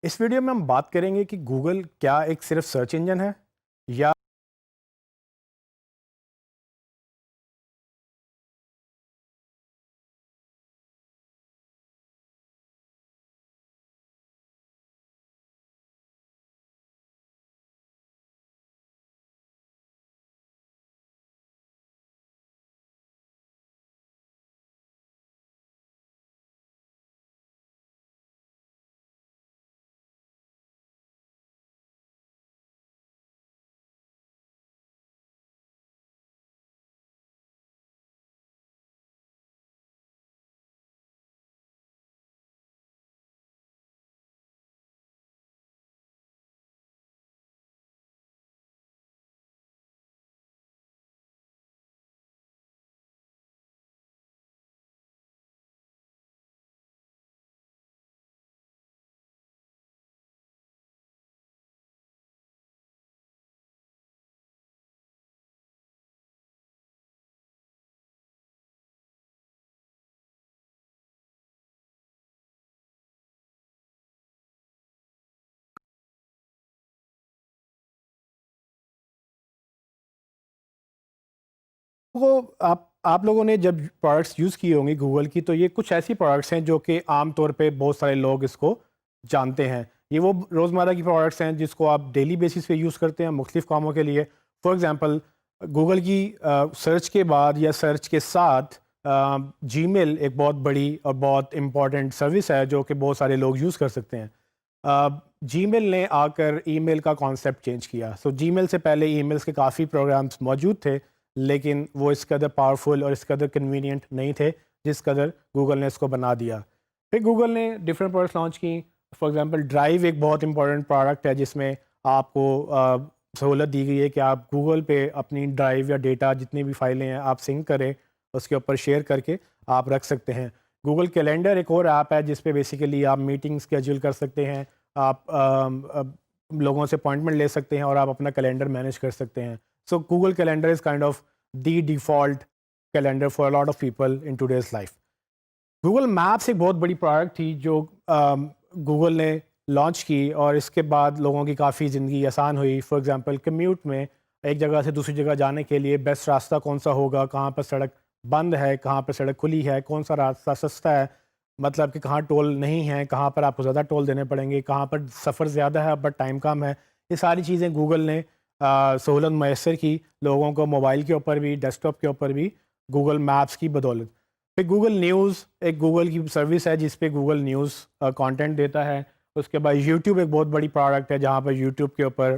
اس video میں ہم بات کریں گے کہ گوگل کیا ایک صرف سرچ انجن ہے یا وہ آپ لوگوں نے جب پروڈکٹس یوز کیے ہوں گے گوگل کی، تو یہ کچھ ایسی پروڈکٹس ہیں جو کہ عام طور پہ بہت سارے لوگ اس کو جانتے ہیں. یہ وہ روزمرہ کی پروڈکٹس ہیں جس کو آپ ڈیلی بیسس پہ یوز کرتے ہیں مختلف کاموں کے لیے. فار ایگزامپل گوگل کی سرچ کے بعد یا سرچ کے ساتھ جی میل ایک بہت بڑی اور بہت امپورٹنٹ سروس ہے جو کہ بہت سارے لوگ یوز کر سکتے ہیں. جی میل نے آ کر ای میل کا کانسیپٹ چینج کیا. جی میل سے پہلے ای میلس کے کافی پروگرامس موجود تھے لیکن وہ اس قدر پاورفل اور اس قدر کنوینئنٹ نہیں تھے جس قدر گوگل نے اس کو بنا دیا. پھر گوگل نے ڈفرینٹ پروڈکٹس لانچ کی. فار ایگزامپل ڈرائیو ایک بہت امپورٹنٹ پروڈکٹ ہے جس میں آپ کو سہولت دی گئی ہے کہ آپ گوگل پہ اپنی ڈرائیو یا ڈیٹا جتنی بھی فائلیں ہیں آپ سنک کریں، اس کے اوپر شیئر کر کے آپ رکھ سکتے ہیں. گوگل کیلنڈر ایک اور ایپ ہے جس پہ بیسیکلی آپ میٹنگ اسکیجول کر سکتے ہیں، آپ لوگوں سے اپوائنٹمنٹ لے سکتے ہیں اور آپ اپنا کیلنڈر مینیج کر سکتے ہیں. So Google calendar is kind of the default calendar for lot of people in today's life. Google maps ایک بہت بڑی پروڈکٹ تھی جو گوگل نے لانچ کی اور اس کے بعد لوگوں کی کافی زندگی آسان ہوئی. فار ایگزامپل کمیوٹ میں ایک جگہ سے دوسری جگہ جانے کے لیے بیسٹ راستہ کون سا ہوگا، کہاں پر سڑک بند ہے، کہاں پر سڑک کھلی ہے، کون سا راستہ سستا ہے، مطلب کہ کہاں ٹول نہیں ہیں، کہاں پر آپ کو زیادہ ٹول دینے پڑیں گے، کہاں پر سفر زیادہ ہے بٹ ٹائم کم ہے. یہ ساری چیزیں گوگل نے سہولت میسر کی لوگوں کو، موبائل کے اوپر بھی ڈیسک ٹاپ کے اوپر بھی گوگل میپس کی بدولت. پھر گوگل نیوز ایک گوگل کی سروس ہے جس پہ گوگل نیوز کانٹینٹ دیتا ہے. اس کے بعد یوٹیوب ایک بہت بڑی پروڈکٹ ہے جہاں پر یوٹیوب کے اوپر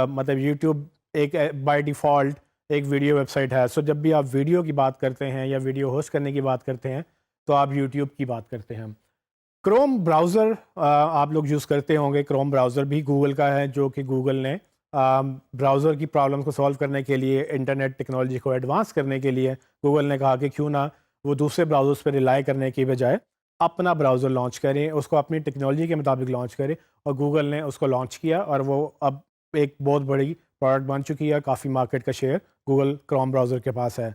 مطلب یوٹیوب ایک بائی ڈیفالٹ ایک ویڈیو ویب سائٹ ہے. سو جب بھی آپ ویڈیو کی بات کرتے ہیں یا ویڈیو ہوسٹ کرنے کی بات کرتے ہیں تو آپ یوٹیوب کی بات کرتے ہیں. کروم براؤزر آپ لوگ یوز کرتے ہوں گے. کروم براؤزر بھی گوگل کا ہے جو کہ گوگل نے براؤزر کی پرابلم کو سولو کرنے کے لیے، انٹرنیٹ ٹیکنالوجی کو ایڈوانس کرنے کے لیے گوگل نے کہا کہ کیوں نہ وہ دوسرے براؤزرس پہ ریلائی کرنے کی بجائے اپنا براؤزر لانچ کریں، اس کو اپنی ٹیکنالوجی کے مطابق لانچ کریں. اور گوگل نے اس کو لانچ کیا اور وہ اب ایک بہت بڑی پروڈکٹ بن چکی ہے. کافی مارکیٹ کا شیئر گوگل کروم براؤزر کے پاس ہے.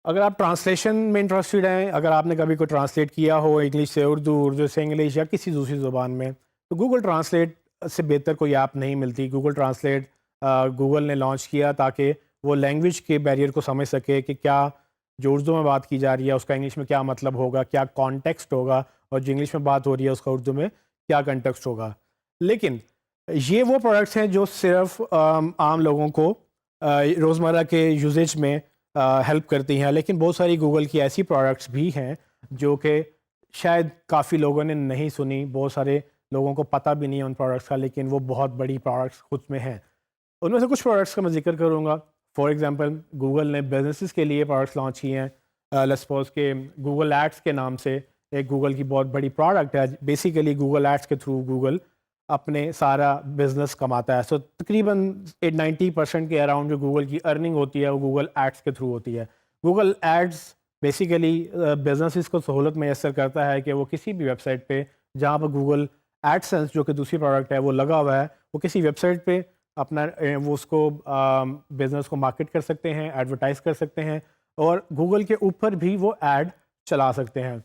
اگر آپ ٹرانسلیشن میں انٹرسٹڈ ہیں، اگر آپ نے کبھی کوئی ٹرانسلیٹ کیا ہو انگلش سے اردو، اردو سے انگلش یا کسی دوسری زبان میں، تو گوگل ٹرانسلیٹ سے بہتر کوئی ایپ نہیں ملتی. گوگل ٹرانسلیٹ گوگل نے لانچ کیا تاکہ وہ لینگویج کے بیریئر کو سمجھ سکے کہ کیا جو اردو میں بات کی جا رہی ہے اس کا انگلش میں کیا مطلب ہوگا، کیا کانٹیکسٹ ہوگا، اور جو انگلش میں بات ہو رہی ہے اس کا اردو میں کیا کنٹیکسٹ ہوگا. لیکن یہ وہ پروڈکٹس ہیں جو صرف عام لوگوں کو روزمرہ کے یوزیج میں ہیلپ کرتی ہیں. لیکن بہت ساری گوگل کی ایسی پروڈکٹس بھی ہیں جو کہ شاید کافی لوگوں نے نہیں سنی، بہت سارے لوگوں کو پتہ بھی نہیں ہے ان پروڈکٹس کا، لیکن وہ بہت بڑی پروڈکٹس خود میں ہیں. ان میں سے کچھ پروڈکٹس کا میں ذکر کروں گا. فار ایگزامپل گوگل نے بزنسز کے لیے پروڈکٹس لانچ کیے ہیں. لیٹس سپوز کہ گوگل ایڈس کے نام سے ایک گوگل کی بہت بڑی پروڈکٹ ہے. بیسیکلی گوگل ایڈس کے تھرو گوگل اپنے سارا بزنس کماتا ہے. سو تقریباً 90% کے اراؤنڈ جو گوگل کی ارننگ ہوتی ہے وہ گوگل ایڈس کے تھرو ہوتی ہے. گوگل ایڈس بیسیکلی بزنسز کو سہولت میسر کرتا ہے کہ وہ کسی بھی ویب سائٹ پہ جہاں پر گوگل ایڈسنس جو کہ دوسری پروڈکٹ ہے وہ لگا ہوا ہے، وہ کسی ویب سائٹ پہ اپنا وہ اس کو بزنس کو مارکیٹ کر سکتے ہیں، ایڈورٹائز کر سکتے ہیں اور گوگل کے اوپر بھی وہ ایڈ چلا سکتے ہیں.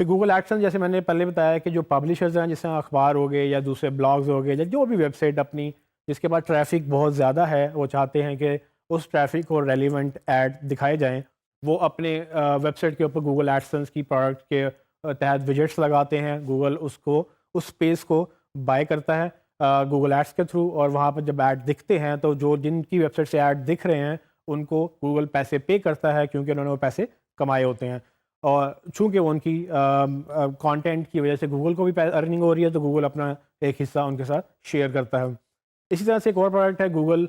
کہ گوگل ایڈسنس جیسے میں نے پہلے بتایا کہ جو پبلشرز ہیں جیسے اخبار ہو گئے یا دوسرے بلاگز ہو گئے یا جو بھی ویب سائٹ اپنی جس کے بعد ٹریفک بہت زیادہ ہے، وہ چاہتے ہیں کہ اس ٹریفک کو ریلیونٹ ایڈ دکھائے جائیں، وہ اپنے ویب سائٹ کے اوپر گوگل ایڈسنس کی پروڈکٹ کے تحت وجٹس لگاتے ہیں. گوگل اس اسپیس کو بائی کرتا ہے گوگل ایڈس کے تھرو، اور وہاں پر جب ایڈ دکھتے ہیں تو جو جن کی ویب سائٹ سے ایڈ دکھ رہے ہیں ان کو گوگل پیسے پے کرتا ہے، کیونکہ انہوں نے وہ پیسے کمائے ہوتے ہیں. اور چونکہ ان کی کانٹینٹ کی وجہ سے گوگل کو بھی ارننگ ہو رہی ہے، تو گوگل اپنا ایک حصہ ان کے ساتھ شیئر کرتا ہے. اسی طرح سے ایک اور پروڈکٹ ہے گوگل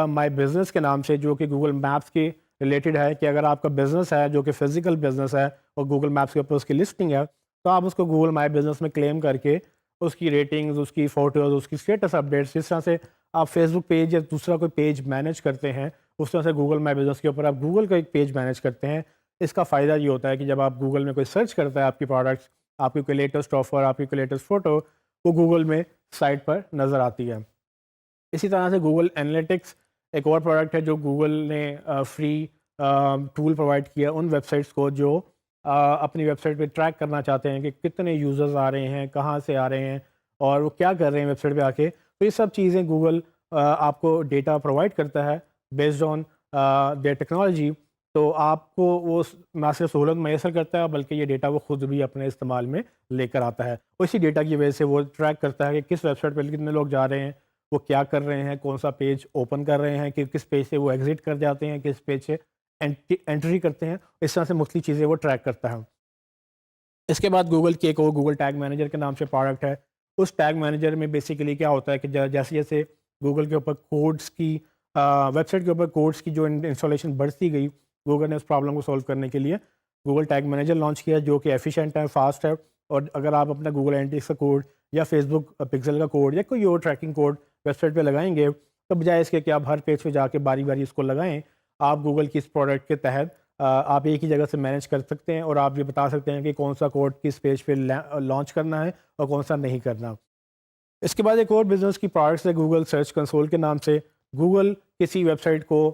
مائی بزنس کے نام سے، جو کہ گوگل میپس کے ریلیٹڈ ہے کہ اگر آپ کا بزنس ہے جو کہ فزیکل بزنس ہے اور گوگل میپس کے اوپر اس کی لسٹنگ ہے، تو آپ اس کو گوگل مائی بزنس میں کلیم کر کے اس کی ریٹنگز، اس کی فوٹوز، اس کی اسٹیٹس اپڈیٹس، جس طرح سے آپ فیس بک پیج یا دوسرا کوئی پیج مینیج کرتے ہیں، اس طرح سے گوگل مائی بزنس کے اوپر آپ گوگل کا ایک پیج مینیج کرتے ہیں. اس کا فائدہ یہ ہوتا ہے کہ جب آپ گوگل میں کوئی سرچ کرتا ہے آپ کی پروڈکٹس، آپ کی کوئی لیٹسٹ آفر، آپ کی کوئی لیٹسٹ فوٹو، وہ گوگل میں سائٹ پر نظر آتی ہے. اسی طرح سے گوگل انالیٹکس ایک اور پروڈکٹ ہے جو گوگل نے فری ٹول پرووائڈ کیا ان ویب سائٹس کو جو اپنی ویب سائٹ پہ ٹریک کرنا چاہتے ہیں کہ کتنے یوزرز آ رہے ہیں، کہاں سے آ رہے ہیں، اور وہ کیا کر رہے ہیں ویب سائٹ پہ آ کے. تو یہ سب چیزیں گوگل آپ کو ڈیٹا پرووائڈ کرتا ہے بیسڈ آن دیئر ٹیکنالوجی. تو آپ کو وہ نہ صرف سہولت میسر کرتا ہے بلکہ یہ ڈیٹا وہ خود بھی اپنے استعمال میں لے کر آتا ہے. اسی ڈیٹا کی وجہ سے وہ ٹریک کرتا ہے کہ کس ویب سائٹ پہ کتنے لوگ جا رہے ہیں، وہ کیا کر رہے ہیں، کون سا پیج اوپن کر رہے ہیں، کہ کس پیج سے وہ ایگزٹ کر جاتے ہیں، کس پیج سے انٹری کرتے ہیں. اس طرح سے مختلف چیزیں وہ ٹریک کرتا ہے. اس کے بعد گوگل کی ایک اور گوگل ٹیگ مینیجر کے نام سے پروڈکٹ ہے. اس ٹیگ مینیجر میں بیسیکلی کیا ہوتا ہے کہ جیسے جیسے گوگل کے اوپر کوڈز کی ویب سائٹ کے اوپر کوڈز کی جو انسٹالیشن بڑھتی گئی، گوگل نے اس پرابلم کو سولو کرنے کے لیے گوگل ٹیگ مینیجر لانچ کیا جو کہ ایفیشینٹ ہے، فاسٹ ہے. اور اگر آپ اپنا گوگل اینالیٹکس کا کوڈ یا فیس بک پکسل کا کوڈ یا کوئی اور ٹریکنگ کوڈ ویب سائٹ پہ لگائیں گے، تو بجائے اس کے کہ آپ ہر پیج پہ جا کے باری باری اس کو لگائیں، آپ گوگل کی اس پروڈکٹ کے تحت آپ ایک ہی جگہ سے مینیج کر سکتے ہیں، اور آپ یہ بتا سکتے ہیں کہ کون سا کوڈ کس پیج پہ لانچ کرنا ہے اور کون سا نہیں کرنا. اس کے بعد ایک اور بزنس کی پروڈکٹس ہے گوگل سرچ کنسول کے نام سے. گوگل کسی ویب سائٹ کو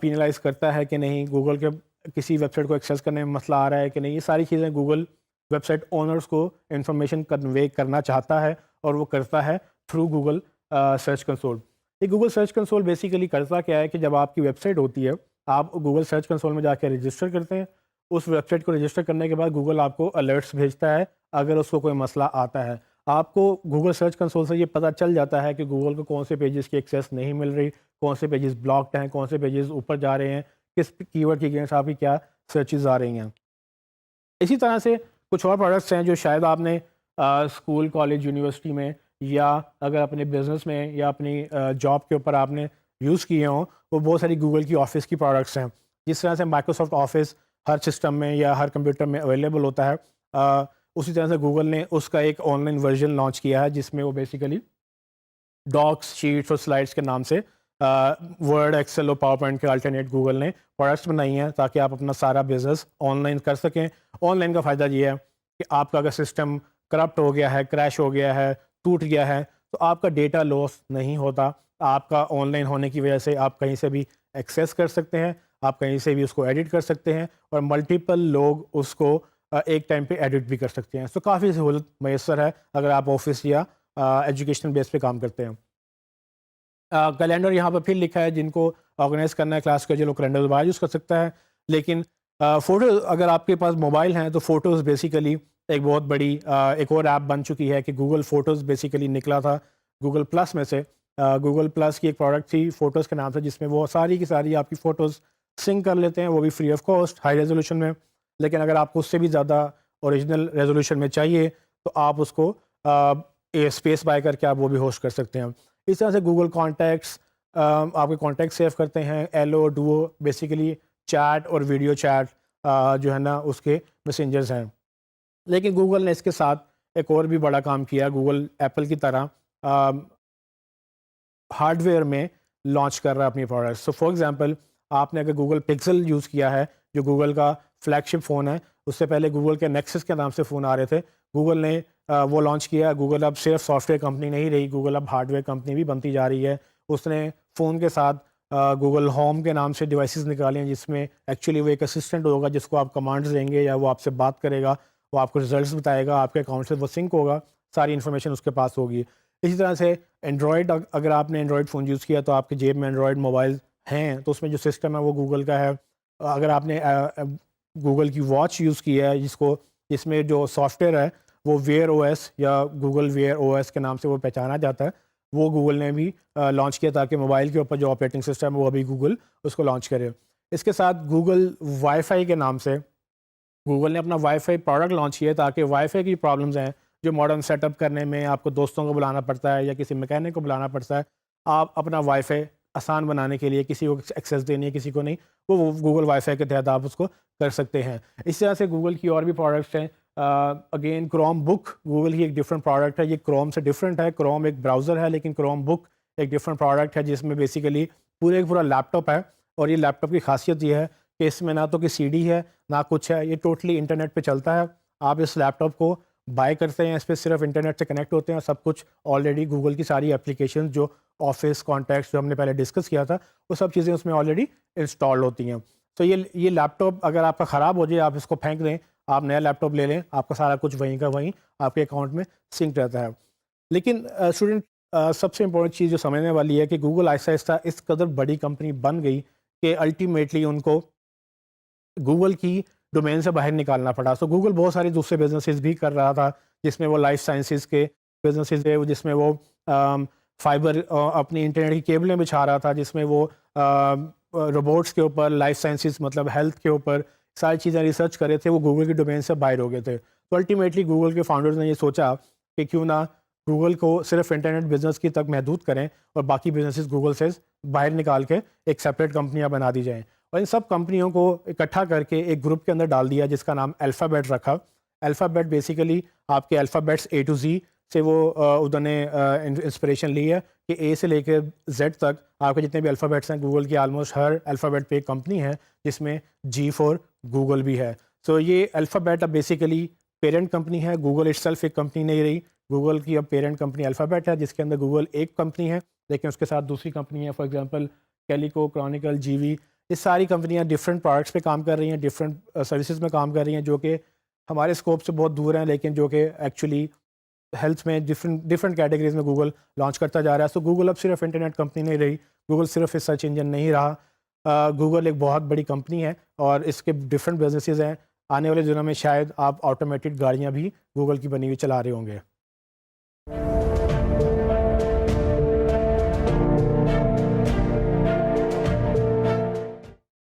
پینلائز کرتا ہے کہ نہیں، گوگل کے کسی ویب سائٹ کو ایکسیس کرنے میں مسئلہ آ رہا ہے کہ نہیں، یہ ساری چیزیں گوگل ویب سائٹ اونرز کو انفارمیشن کنوے کرنا چاہتا ہے، اور وہ کرتا ہے تھرو گوگل سرچ کنسول. یہ گوگل سرچ کنسول بیسیکلی کرتا کیا ہے کہ جب آپ کی ویب سائٹ ہوتی ہے، آپ گوگل سرچ کنسول میں جا کے رجسٹر کرتے ہیں. اس ویب سائٹ کو رجسٹر کرنے کے بعد گوگل آپ کو الرٹس بھیجتا ہے اگر اس کو کوئی مسئلہ آتا ہے. آپ کو گوگل سرچ کنسول سے یہ پتہ چل جاتا ہے کہ گوگل کو کون سے پیجز کی ایکسیس نہیں مل رہی، کون سے پیجز بلاکڈ ہیں، کون سے پیجز اوپر جا رہے ہیں، کس کی ورڈ کی اگینسٹ آپ کی کیا سرچز آ رہی ہیں. اسی طرح سے کچھ اور پروڈکٹس ہیں جو شاید آپ نے اسکول، کالج، یونیورسٹی میں، یا اگر اپنے بزنس میں یا اپنی جاب کے اوپر آپ نے یوز کیے ہوں. وہ بہت ساری گوگل کی آفس کی پروڈکٹس ہیں. جس طرح سے مائکروسافٹ آفس ہر سسٹم میں یا ہر کمپیوٹر میں اویلیبل ہوتا ہے، اسی طرح سے گوگل نے اس کا ایک آن لائن ورژن لانچ کیا ہے جس میں وہ بیسیکلی ڈاکس، شیٹس اور سلائڈس کے نام سے ورڈ، ایکسل اور پاور پوائنٹ کے الٹرنیٹ گوگل نے پروڈکٹس بنائی ہیں تاکہ آپ اپنا سارا بزنس آن لائن کر سکیں. آن لائن کا فائدہ یہ ہے کہ آپ کا اگر سسٹم کرپٹ ہو گیا ہے، کریش ہو گیا ہے، ٹوٹ گیا ہے، تو آپ کا ڈیٹا لاس نہیں ہوتا. آپ کا آن لائن ہونے کی وجہ سے آپ کہیں سے بھی ایکسیس کر سکتے ہیں، آپ کہیں سے بھی اس کو ایڈٹ کر سکتے ہیں، اور ملٹیپل لوگ اس کو ایک ٹائم پہ ایڈٹ بھی کر سکتے ہیں. تو کافی سہولت میسر ہے اگر آپ آفس یا ایجوکیشنل بیس پہ کام کرتے ہیں. کیلنڈر یہاں پہ پھر لکھا ہے، جن کو آرگنائز کرنا ہے کلاس کا، جو لوگ کیلنڈر دوبارہ یوز کر سکتا ہے. لیکن فوٹوز، اگر آپ کے پاس موبائل ہیں تو فوٹوز بیسیکلی ایک بہت بڑی ایک اور ایپ بن چکی ہے کہ گوگل فوٹوز بیسیکلی نکلا تھا گوگل پلس میں سے. گوگل پلس کی ایک پروڈکٹ تھی فوٹوز کے نام سے، جس میں وہ ساری کی ساری آپ کی فوٹوز سنک کر لیتے ہیں، وہ بھی free of cost high resolution میں. لیکن اگر آپ کو اس سے بھی زیادہ اوریجنل ریزولوشن میں چاہیے تو آپ اس کو اسپیس بائی کر کے آپ وہ بھی ہوسٹ کر سکتے ہیں. اس طرح سے گوگل کانٹیکٹس آپ کے کانٹیکٹ سیو کرتے ہیں. ایلو، ڈوو بیسیکلی چیٹ اور ویڈیو چیٹ جو ہے نا اس کے میسنجرز ہیں. لیکن گوگل نے اس کے ساتھ ایک اور بھی بڑا کام کیا. گوگل ایپل کی طرح ہارڈ ویئر میں لانچ کر رہا ہے اپنی پروڈکٹس. سو فار ایگزامپل، آپ نے اگر گوگل پکسل یوز کیا ہے جو گوگل کا فلیگ شپ فون ہے، اس سے پہلے گوگل کے نیکسس کے نام سے فون آ رہے تھے، گوگل نے وہ لانچ کیا. گوگل اب صرف سافٹ ویئر کمپنی نہیں رہی، گوگل اب ہارڈ ویئر کمپنی بھی بنتی جا رہی ہے. اس نے فون کے ساتھ گوگل ہوم کے نام سے ڈیوائسز نکالے ہیں، جس میں ایکچولی وہ ایک اسسٹنٹ ہوگا جس کو آپ کمانڈز دیں گے یا وہ آپ سے بات کرے گا، وہ آپ کو ریزلٹس بتائے گا, آپ کے اکاؤنٹ سے وہ سنک ہوگا, ساری انفارمیشن اس کے پاس ہوگی. اسی طرح سے اینڈرائڈ, اگر آپ نے اینڈرائڈ فون یوز کیا تو آپ کے جیب میں اینڈرائڈ موبائل ہیں تو اس میں جو سسٹم ہے وہ گوگل کا ہے. اگر آپ نے گوگل کی واچ یوز کی ہے جس میں جو سافٹ ویئر ہے وہ ویئر او ایس یا گوگل ویئر او ایس کے نام سے وہ پہچانا جاتا ہے, وہ گوگل نے بھی لانچ کیا تاکہ موبائل کے اوپر جو آپریٹنگ سسٹم ہے وہ ابھی گوگل اس کو لانچ کرے. اس کے ساتھ گوگل وائی فائی کے نام سے گوگل نے اپنا وائی فائی پروڈکٹ لانچ کیا تاکہ وائی فائی کی پرابلمز ہیں جو ماڈرن سیٹ اپ کرنے میں آپ کو دوستوں کو بلانا پڑتا ہے یا کسی میکینک کو بلانا پڑتا ہے, آپ اپنا وائی فائی آسان بنانے کے لیے, کسی کو ایکسیس دینی ہے کسی کو نہیں, وہ گوگل وائی فائی کے تحت آپ اس کو کر سکتے ہیں. اس طرح سے گوگل کی اور بھی پروڈکٹس ہیں. اگین کروم بک گوگل کی ایک ڈفرینٹ پروڈکٹ ہے, یہ کروم سے ڈفرینٹ ہے. کروم ایک براؤزر ہے لیکن کروم بک ایک ڈفرینٹ پروڈکٹ ہے جس میں بیسیکلی پورا لیپ ٹاپ ہے, اور یہ لیپ ٹاپ کی خاصیت یہ ہے کہ اس میں نہ تو کہ سی ڈی ہے نہ کچھ ہے, یہ ٹوٹلی انٹرنیٹ پہ چلتا ہے. آپ اس لیپ ٹاپ کو بائی کرتے ہیں, اس پہ صرف انٹرنیٹ سے کنیکٹ ہوتے ہیں, اور سب کچھ آلریڈی گوگل کی ساری اپلیکیشن جو آفس کانٹیکٹس جو ہم نے پہلے ڈسکس کیا تھا وہ سب چیزیں اس میں آلریڈی انسٹال ہوتی ہیں. تو یہ لیپ ٹاپ اگر آپ کا خراب ہو جائے آپ اس کو پھینک دیں, آپ نیا لیپ ٹاپ لے لیں, آپ کا سارا کچھ وہیں کا وہیں آپ کے اکاؤنٹ میں سنک رہتا ہے. لیکن اسٹوڈنٹ سب سے امپورٹنٹ چیز جو سمجھنے والی ہے کہ گوگل آہستہ آہستہ اس قدر بڑی کمپنی بن گئی کہ الٹیمیٹلی ان کو گوگل کی ڈومین سے باہر نکالنا پڑا. سو گوگل بہت سارے دوسرے بزنسز بھی کر رہا تھا جس میں وہ لائف سائنسز کے بزنسز ہے, جس میں وہ فائبر اپنی انٹرنیٹ کی کیبلیں بچھا رہا تھا, جس میں وہ روبوٹس کے اوپر, لائف سائنسز مطلب ہیلتھ کے اوپر ساری چیزیں ریسرچ کر رہے تھے. وہ گوگل کی ڈومین سے باہر ہو گئے تھے. تو الٹیمیٹلی گوگل کے فاؤنڈرز نے یہ سوچا کہ کیوں نہ گوگل کو صرف انٹرنیٹ بزنس کی تک محدود کریں اور باقی بزنسز گوگل سے باہر نکال کے ایک سیپریٹ کمپنیاں بنا دی جائیں. اور ان سب کمپنیوں کو اکٹھا کر کے ایک گروپ کے اندر ڈال دیا جس کا نام الفابیٹ رکھا. الفابیٹ بیسیکلی آپ کے الفابیٹس اے ٹو زی سے وہ ادھر نے انسپریشن لی ہے کہ اے سے لے کے زیڈ تک آپ کے جتنے بھی الفابیٹس ہیں گوگل کی آلموسٹ ہر الفابیٹ پہ ایک کمپنی ہے جس میں جی فور گوگل بھی ہے. سو یہ الفابیٹ اب بیسیکلی پیرنٹ کمپنی ہے, گوگل اٹ سیلف ایک کمپنی نہیں رہی. گوگل کی اب پیرنٹ کمپنی الفابیٹ ہے جس کے اندر گوگل ایک کمپنی ہے لیکن اس کے ساتھ دوسری کمپنی ہے, فار ایگزامپل کیلیکو, کرونیکل, جی وی. یہ ساری کمپنیاں ڈفرینٹ پروڈکٹس پہ کام کر رہی ہیں, ڈفرینٹ سروسز میں کام کر رہی ہیں جو کہ ہمارے اسکوپ سے بہت دور ہیں لیکن جو کہ ایکچولی ہیلتھ میں ڈفرینٹ کیٹیگریز میں گوگل لانچ کرتا جا رہا ہے. سو گوگل اب صرف انٹرنیٹ کمپنی نہیں رہی, گوگل صرف سرچ انجن نہیں رہا, گوگل ایک بہت بڑی کمپنی ہے اور اس کے ڈفرینٹ بزنسز ہیں. آنے والے دنوں میں شاید آپ آٹومیٹڈ گاڑیاں بھی گوگل کی بنی ہوئی چلا رہے ہوں گے.